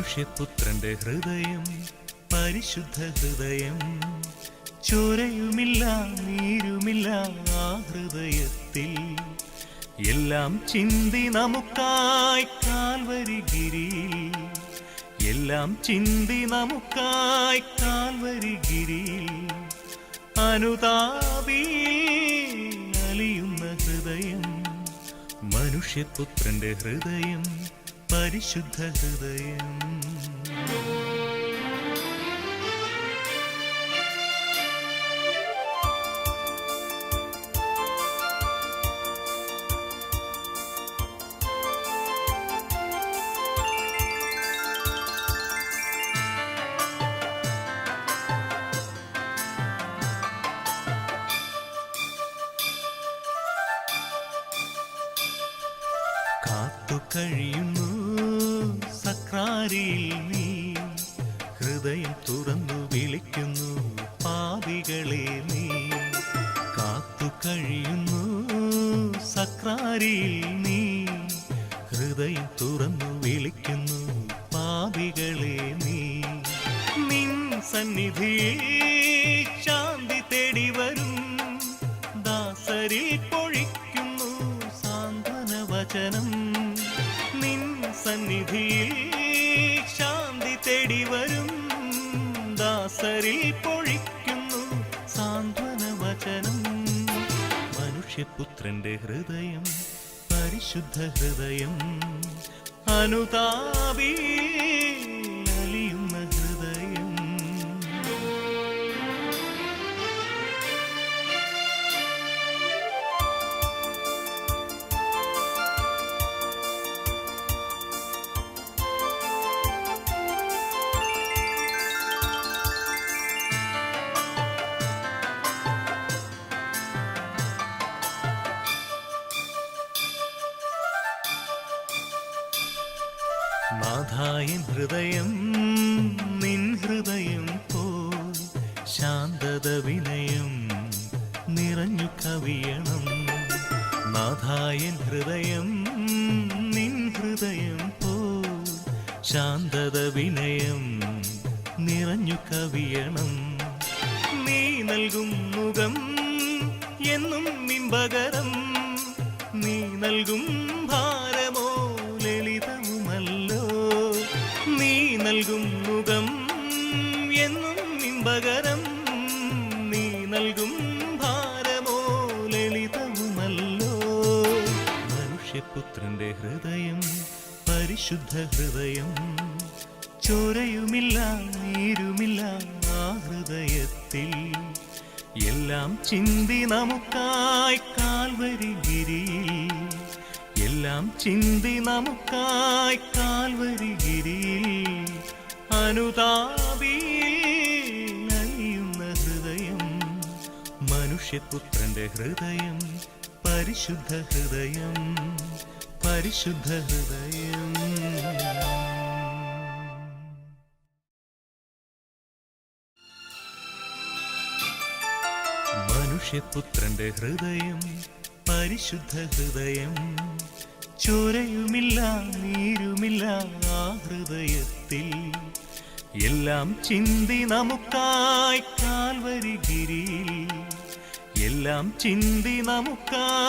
മനുഷ്യപുത്രന്റെ ഹൃദയം പരിശുദ്ധ ഹൃദയം. ചോരയുമില്ല നീരുമില്ല ആ ഹൃദയത്തിൽ. എല്ലാം ചിന്തി നമുക്കായി കാൽവരിഗിരിയിൽ. എല്ലാം ചിന്തി നമുക്കായി കാൽവരിഗിരിയിൽ. അനുതാപിയിൽ അലിയുന്ന ഹൃദയം മനുഷ്യപുത്രന്റെ ഹൃദയം പരിശുദ്ധ ഹൃദയം. കാത്തു കഴിയുന്നു സക്രാരിയിൽ നീ. ഹൃദയം തുറന്നു വിളിക്കുന്നു പാപികളെ നീ. കാത്തു കഴിയുന്നു സക്രാരിയിൽ നീ. ഹൃദയം തുറന്നു വിളിക്കുന്നു പാപികളെ നീ. നിൻ സന്നിധിയിൽ ശാന്തി തേടി വരും ദാസരിൽ പൊഴിക്കുന്നു സാന്ത്വന വചനം. നിൻ സന്നിധിയിൽ ശാന്തി തേടി വരും ദാസരിൽ പൊഴിക്കുന്നു സാന്ത്വന വചനം. മനുഷ്യപുത്രന്റെ ഹൃദയം പരിശുദ്ധ ഹൃദയം. അനുതാപിയിൽ അലിയുന്ന ഹൃദയം. നാഥായൻ ഹൃദയം നിൻ ഹൃദയം പോൽ ശാന്തത വിനയം നിറഞ്ഞു കവിയണം. നാഥായൻ ഹൃദയം നിൻ ഹൃദയം പോൽ ശാന്തത വിനയം നിറഞ്ഞു കവിയണം. നീ നൽകും മുഖം എന്നും ഇമ്പകരം. നീ നൽകും ഭാരമോ ലളിതവുമല്ലോ. നീ നൽകും മുഖം എന്നും ഇമ്പകരം. നീ നൽകും ഭാരമോ ലളിതവുമല്ലോ. മനുഷ്യപുത്രന്റെ ഹൃദയം പരിശുദ്ധ ഹൃദയം. ചോരയുമില്ല നീരുമില്ല ആ ഹൃദയത്തിൽ. എല്ലാം ചിന്തി നമുക്കായി കാൽവരിഗിരിയിൽ. എല്ലാം ചിന്തി നമുക്കായി കാൽവരിഗിരിയിൽ. അനുതാപിയിൽ അലിയുന്ന ഹൃദയം മനുഷ്യപുത്രന്റെ ഹൃദയം പരിശുദ്ധ ഹൃദയം പരിശുദ്ധ ഹൃദയം. മനുഷ്യപുത്രന്റെ ഹൃദയം പരിശുദ്ധ ഹൃദയം. ചോരയുമില്ല നീരുമില്ല ആ ഹൃദയത്തിൽ. എല്ലാം ചിന്തി നമുക്കായി കാൽവരിഗിരിയിൽ. എല്ലാം ചിന്തി നമുക്കായി